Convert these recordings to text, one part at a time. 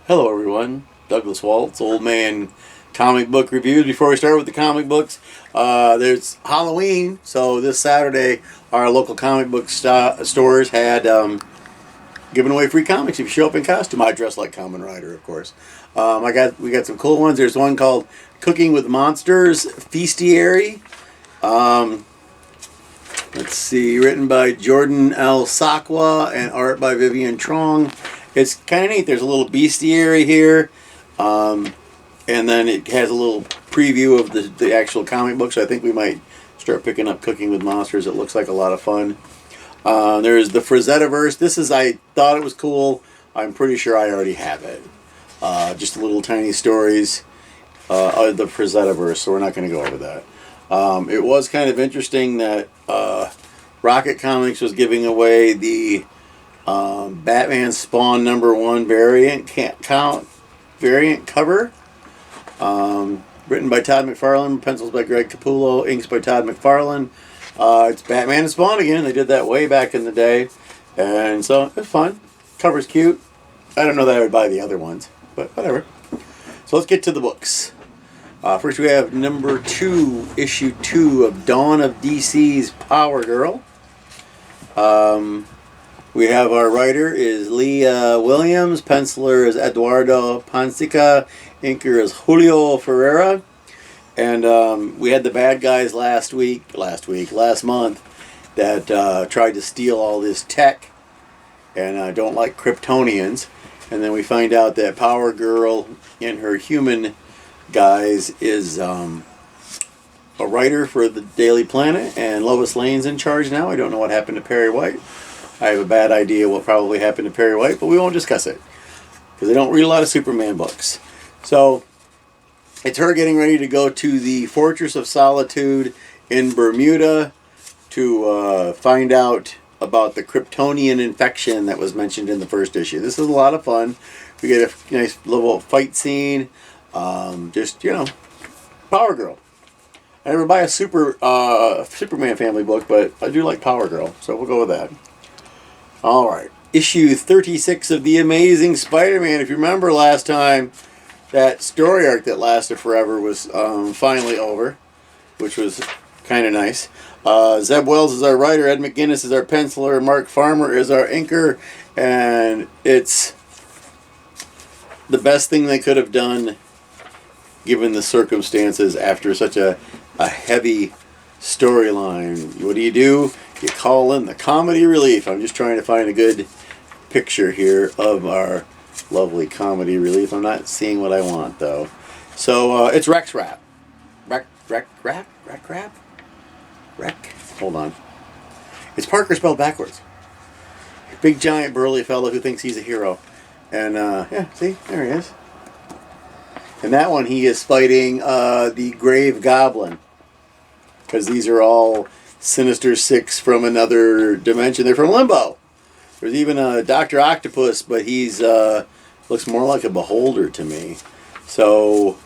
Hello everyone, Douglas Waltz, Old Man Comic Book Reviews. Before we start with the comic books, there's Halloween, so this Saturday our local comic book stores had giving away free comics if you show up in costume. I dress like Kamen Rider, of course. We got some cool ones. There's one called Cooking with Monsters, Feastiary. Let's see, written by Jordan L. Sakwa and art by Vivian Trong. It's kind of neat. There's a little bestiary here, and then it has a little preview of the actual comic book, so I think we might start picking up Cooking with Monsters. It looks like a lot of fun. There's the Frazetta-verse. I thought it was cool. I'm pretty sure I already have it. Just little tiny stories of the Frazetta-verse, so we're not going to go over that. It was kind of interesting that Rocket Comics was giving away the Batman Spawn #1 variant cover, written by Todd McFarlane, pencils by Greg Capullo, inks by Todd McFarlane. It's Batman and Spawn again. They did that way back in the day, and so it's fun. Cover's cute. I don't know that I would buy the other ones, but whatever. So let's get to the books. First we have number 2, issue 2 of Dawn of DC's Power Girl. We have our writer is Leah Williams, penciler is Eduardo Pansica, inker is Julio Ferreira, and we had the bad guys last month that tried to steal all this tech and don't like Kryptonians, and then we find out that Power Girl in her human guise is a writer for the Daily Planet, and Lois Lane's in charge now. I don't know what happened to Perry White. I have a bad idea what probably happened to Perry White, but we won't discuss it because I don't read a lot of Superman books. So it's her getting ready to go to the Fortress of Solitude in Bermuda to find out about the Kryptonian infection that was mentioned in the first issue. This is a lot of fun. We get a nice little fight scene. Just, Power Girl. I never buy a Superman family book, but I do like Power Girl, so we'll go with that. Alright, issue 36 of The Amazing Spider-Man. If you remember last time, that story arc that lasted forever was finally over, which was kind of nice. Zeb Wells is our writer, Ed McGuinness is our penciler, Mark Farmer is our inker, and it's the best thing they could have done given the circumstances after such a heavy storyline. What do? You call in the comedy relief. I'm just trying to find a good picture here of our lovely comedy relief. I'm not seeing what I want, though. So, it's Rex Rap. Rec? Hold on. It's Parker spelled backwards. Big, giant, burly fellow who thinks he's a hero. And, yeah, see? There he is. And that one, he is fighting the Grave Goblin. Because these are all Sinister Six from another dimension. They're from Limbo. There's even a Dr. Octopus, but he's looks more like a beholder to me. So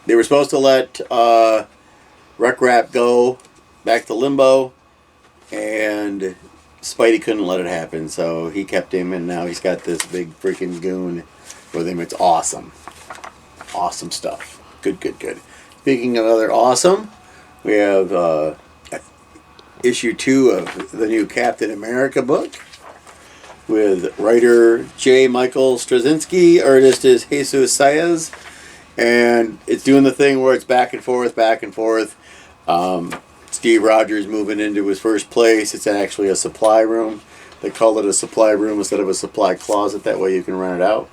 they were supposed to let Wreck Rap go back to Limbo, and Spidey couldn't let it happen, so he kept him, and now he's got this big freaking goon with him. It's awesome. Awesome stuff. Good. Speaking of other awesome, we have issue 2 of the new Captain America book with writer J. Michael Straczynski, artist is Jesus Saez, and it's doing the thing where it's back and forth. Steve Rogers moving into his first place. It's actually a supply room. They call it a supply room instead of a supply closet. That way you can rent it out.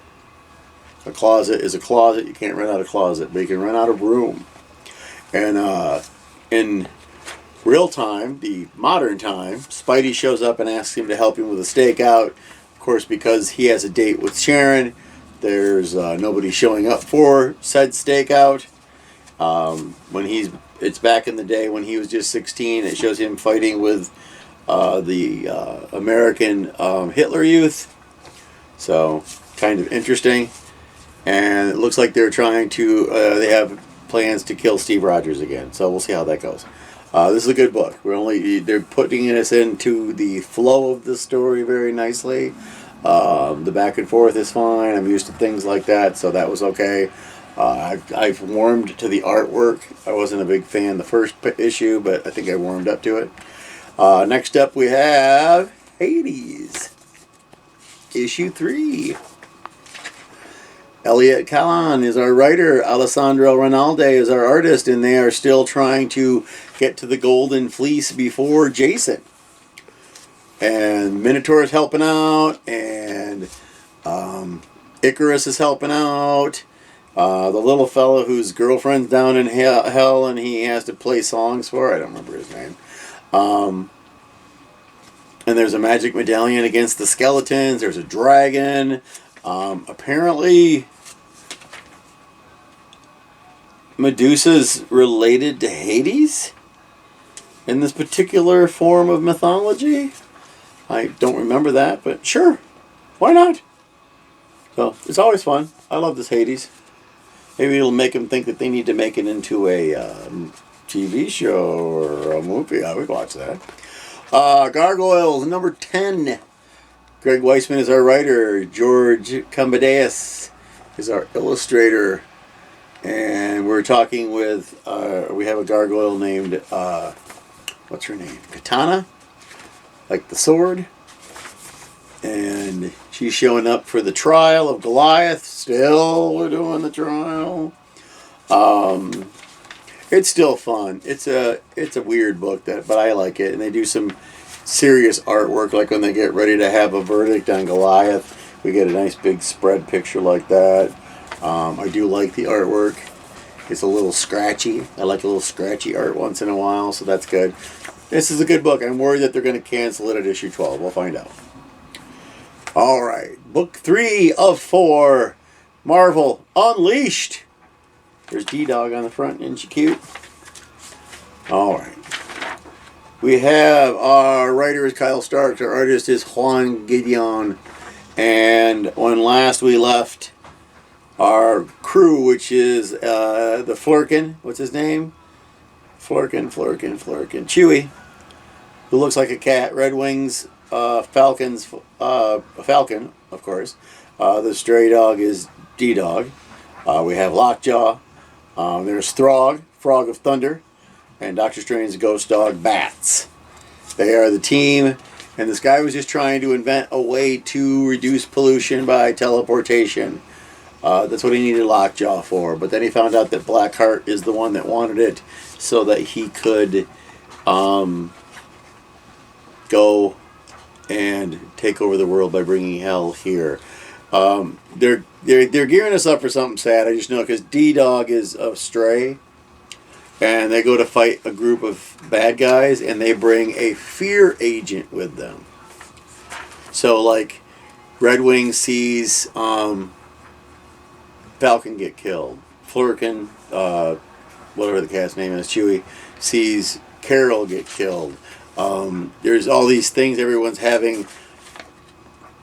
A closet is a closet. You can't rent out a closet, but you can rent out a room. And in real time, the modern time, Spidey shows up and asks him to help him with a stakeout. Of course, because he has a date with Sharon, there's nobody showing up for said stakeout. It's back in the day when he was just 16. It shows him fighting with the American Hitler Youth. So, kind of interesting. And it looks like they're trying to, they have plans to kill Steve Rogers again. So we'll see how that goes. This is a good book. They're putting us into the flow of the story very nicely. The back and forth is fine. I'm used to things like that, so that was okay. I've warmed to the artwork. I wasn't a big fan the first issue, but I think I warmed up to it. Next up, we have Hades, issue 3. Elliot Callan is our writer. Alessandro Rinaldi is our artist, and they are still trying to get to the Golden Fleece before Jason. And Minotaur is helping out, and Icarus is helping out. The little fellow whose girlfriend's down in hell and he has to play songs for her. I don't remember his name. And there's a magic medallion against the skeletons. There's a dragon. Apparently, Medusa's related to Hades in this particular form of mythology. I don't remember that, but sure, why not? So it's always fun. I love this Hades. Maybe it'll make them think that they need to make it into a TV show or a movie. I would watch that. Gargoyles, number 10. Greg Weisman is our writer. George Cambadeas is our illustrator. And we're talking with, we have a gargoyle named, what's her name? Katana? Like the sword. And she's showing up for the trial of Goliath. Still, we're doing the trial. It's still fun. It's a weird book, but I like it. And they do some serious artwork, like when they get ready to have a verdict on Goliath. We get a nice big spread picture like that. I do like the artwork. It's a little scratchy. I like a little scratchy art once in a while, so that's good. This is a good book. I'm worried that they're going to cancel it at issue 12. We'll find out. All right. Book 3 of 4. Marvel Unleashed. There's D-Dog on the front. Isn't she cute? All right. We have our writer is Kyle Starks. Our artist is Juan Gideon. And when last we left our crew, which is the Flurkin. What's his name? Flurkin. Chewie, who looks like a cat. Red Wings, Falcon, of course. The stray dog is D-Dog. We have Lockjaw. There's Throg, Frog of Thunder, and Doctor Strange's ghost dog, Bats. They are the team, and this guy was just trying to invent a way to reduce pollution by teleportation. That's what he needed Lockjaw for. But then he found out that Blackheart is the one that wanted it so that he could go and take over the world by bringing hell here. They're gearing us up for something sad. I just know because D-Dog is a stray, and they go to fight a group of bad guys, and they bring a fear agent with them. So, like, Red Wing sees Falcon get killed. Flurkin, whatever the cat's name is, Chewie, sees Carol get killed. There's all these things everyone's having.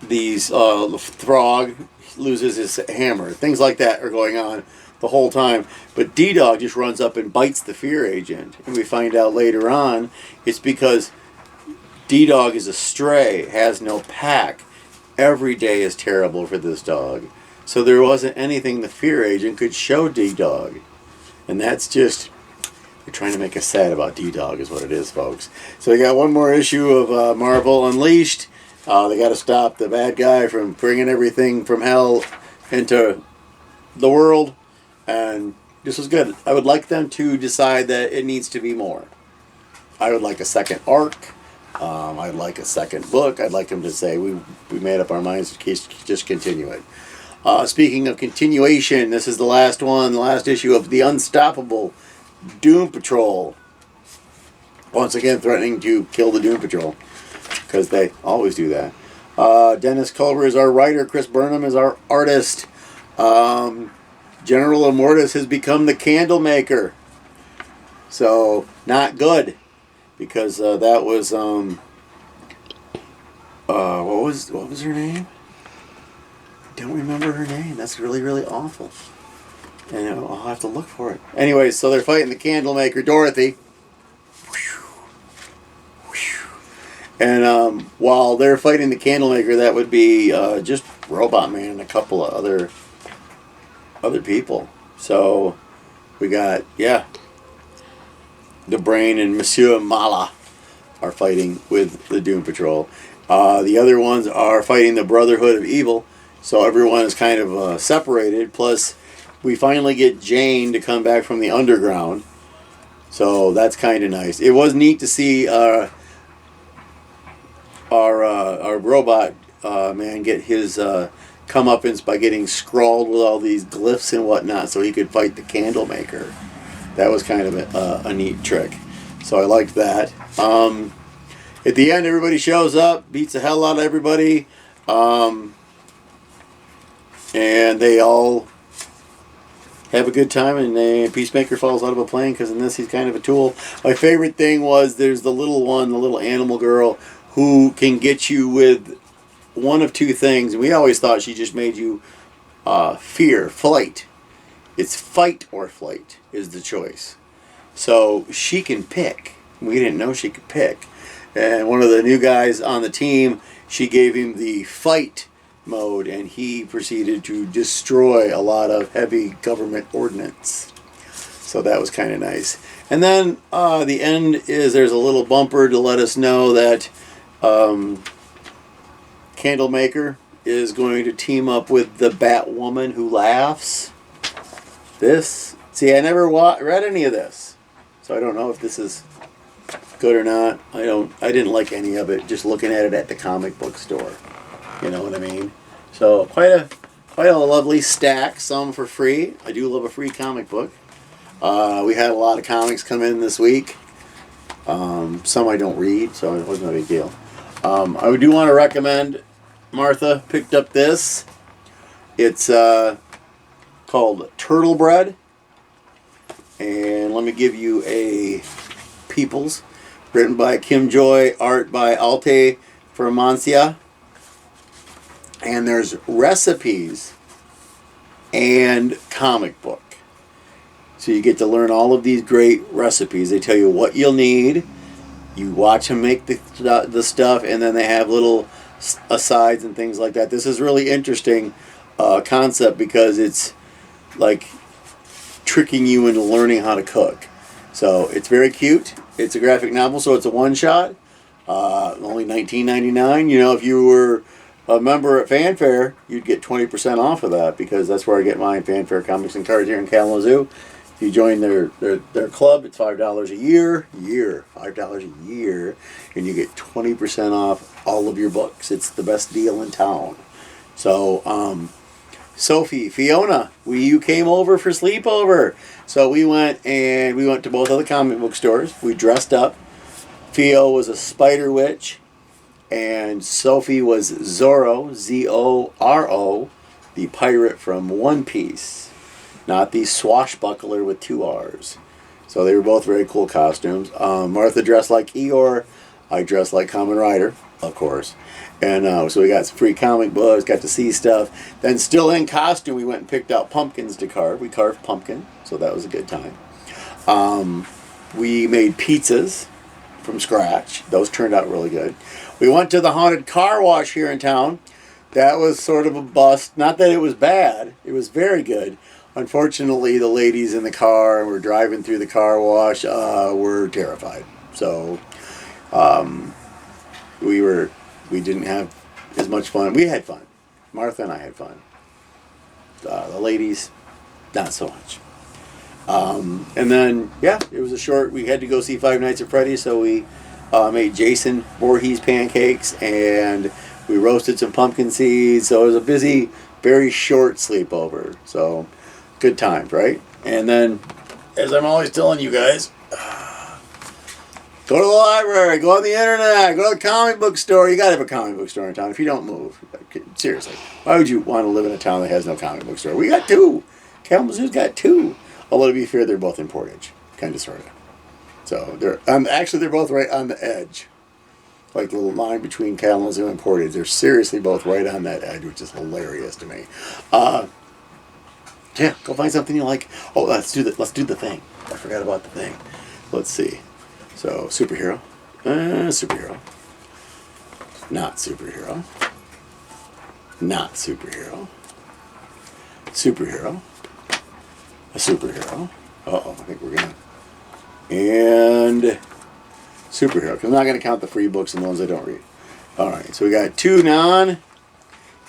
These Throg loses his hammer. Things like that are going on the whole time. But D-Dog just runs up and bites the fear agent. And we find out later on it's because D-Dog is a stray, has no pack. Every day is terrible for this dog. So there wasn't anything the fear agent could show D-Dog. And that's just... They're trying to make us sad about D-Dog is what it is, folks. So we got one more issue of Marvel Unleashed. They got to stop the bad guy from bringing everything from hell into the world. And this was good. I would like them to decide that it needs to be more. I would like a second arc. I'd like a second book. I'd like them to say, we made up our minds to just continue it. Speaking of continuation, this is the last one, the last issue of The Unstoppable Doom Patrol. Once again, threatening to kill the Doom Patrol. Because they always do that. Dennis Culver is our writer. Chris Burnham is our artist. General Immortus has become the candle maker. So, not good. Because that was, what was her name? I don't remember her name. That's really, really awful. And I'll have to look for it. Anyway, so they're fighting the candle maker, Dorothy. And while they're fighting the Candlemaker, that would be just Robot Man and a couple of other people. So we got, the Brain and Monsieur Mala are fighting with the Doom Patrol. The other ones are fighting the Brotherhood of Evil. So everyone is kind of separated. Plus, we finally get Jane to come back from the underground. So that's kind of nice. It was neat to see our robot man get his comeuppance by getting scrawled with all these glyphs and whatnot so he could fight the Candlemaker. That was kind of a neat trick. So I liked that. At the end, everybody shows up, beats the hell out of everybody, and they all have a good time, and Peacemaker falls out of a plane because in this he's kind of a tool. My favorite thing was there's the little one, the little animal girl, who can get you with one of two things. We always thought she just made you fear, flight. It's fight or flight is the choice. So she can pick. We didn't know she could pick. And one of the new guys on the team, she gave him the fight mode, and he proceeded to destroy a lot of heavy government ordnance. So that was kind of nice. And then the end is there's a little bumper to let us know that Candlemaker is going to team up with the Batwoman who laughs. See, I never read any of this, so I don't know if this is good or not. I didn't like any of it. Just looking at it at the comic book store, you know what I mean. So quite a lovely stack. Some for free. I do love a free comic book. We had a lot of comics come in this week. Some I don't read, so it wasn't a big deal. I do want to recommend. Martha picked up this. It's called Turtle Bread. And let me give you a Peoples. Written by Kim Joy, art by Alte Fermancia. And there's recipes and comic book. So you get to learn all of these great recipes. They tell you what you'll need. You watch them make the stuff, and then they have little asides and things like that. This is really interesting concept because it's like tricking you into learning how to cook. So it's very cute. It's a graphic novel, so it's a one-shot. Only $19.99. You know, if you were a member at Fanfare, you'd get 20% off of that because that's where I get mine, Fanfare Comics and Cards here in Kalamazoo. If you join their club, it's $5 a year, $5 a year, and you get 20% off all of your books. It's the best deal in town. So, Fiona, you came over for sleepover. So we went to both of the comic book stores. We dressed up. Theo was a spider witch, and Sophie was Zorro, Z-O-R-O, the pirate from One Piece, not the swashbuckler with 2 R's. So they were both very cool costumes. Martha dressed like Eeyore. I dressed like Kamen Rider, of course. And so we got some free comic books, got to see stuff. Then still in costume, we went and picked out pumpkins to carve. We carved pumpkin, so that was a good time. We made pizzas from scratch. Those turned out really good. We went to the haunted car wash here in town. That was sort of a bust. Not that it was bad. It was very good. Unfortunately, the ladies in the car and were driving through the car wash were terrified. So we didn't have as much fun. We had fun. Martha and I had fun. The ladies, not so much. And then, it was a short. We had to go see Five Nights at Freddy's, so we made Jason Voorhees pancakes, and we roasted some pumpkin seeds. So it was a busy, very short sleepover. So good times, right? And then, as I'm always telling you guys, go to the library, go on the internet, go to the comic book store. You got to have a comic book store in town if you don't move. Seriously. Why would you want to live in a town that has no comic book store? We got 2. Kalamazoo's got 2. Although to be fair, they're both in Portage. Kind of, sort of. So, they're both right on the edge. Like the little line between Kalamazoo and Portage. They're seriously both right on that edge, which is hilarious to me. Go find something you like. Oh, let's do the thing. I forgot about the thing. Let's see. So, superhero. Not superhero. Not superhero. Superhero. A superhero. Uh-oh, I think we're going to... And superhero. Because I'm not going to count the free books and the ones I don't read. Alright, so we got 2 non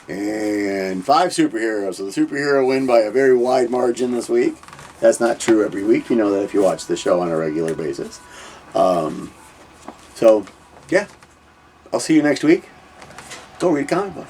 and 5 superheroes. So the superhero win by a very wide margin this week. That's not true every week. You know that if you watch the show on a regular basis. So, yeah. I'll see you next week. Go read a comic book.